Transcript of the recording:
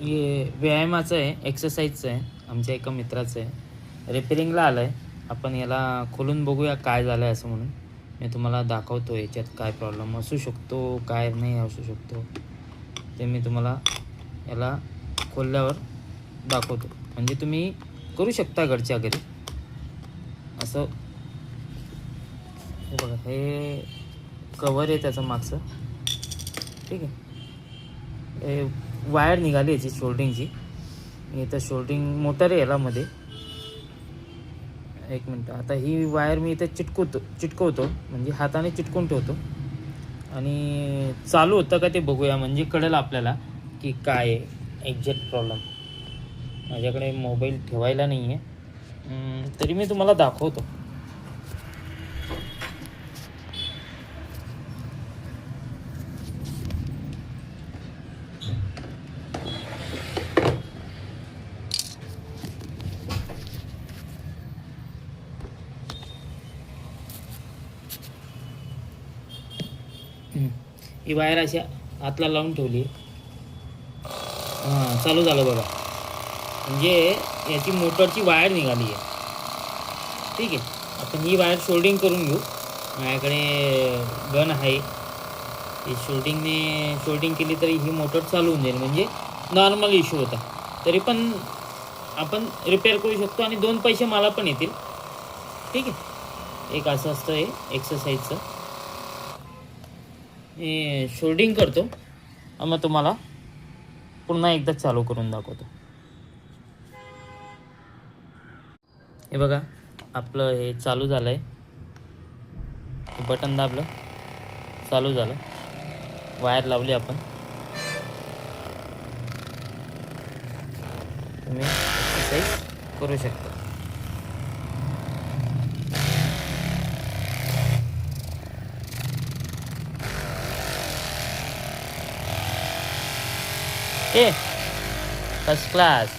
हे व्यायामाचं आहे, एक्सरसाइजचं आहे, आमच्या एका मित्राचं आहे. रिपेअरिंगला आलं आहे. आपण याला खोलून बघूया काय झालं आहे असं म्हणून. मी तुम्हाला दाखवतो याच्यात काय प्रॉब्लेम असू शकतो, काय नाही असू शकतो. ते मी तुम्हाला याला खोलल्यावर दाखवतो. म्हणजे तुम्ही करू शकता घरच्या घरी असं. हे बघा, हे कवर आहे त्याचं मागचं, ठीक आहे. हे वायर निघाली याची शोल्डिंगची. इथं शोल्डिंग मोटर आहे याला मध्ये. एक मिनटं, आता ही वायर मी इथं चिटकवतो म्हणजे हाताने चिटकवून ठेवतो आणि चालू होतं का ते बघूया, म्हणजे कळेल आपल्याला की काय आहे एक्झॅक्ट प्रॉब्लेम. माझ्याकडे मोबाईल ठेवायला नाही आहे, तरी मी तुम्हाला दाखवतो. ही वायर अशी हातला लावून ठेवली. हां, चालू झालं बघा. म्हणजे याची मोटरची वायर निघाली आहे, ठीक आहे. आपण ही वायर शोल्डिंग करून घेऊ. माझ्याकडे गन आहे, ही शोल्डिंग केली तरी ही मोटर चालू होऊन जाईल. म्हणजे नॉर्मल इश्यू होता तरी पण आपण रिपेअर करू शकतो आणि 2 पैसे मला पण येतील, ठीक आहे. एक असं असतं हे एक्सरसाइजचं. हे शोल्डिंग करतो, मग तुम्हाला पुन्हा एकदा चालू करून दाखवतो. हे बघा, आपलं हे चालू झालं आहे. बटन दाबलं, चालू झालं. वायर लावली आपण. तुम्ही एक्सरसाइज करू शकता. First class.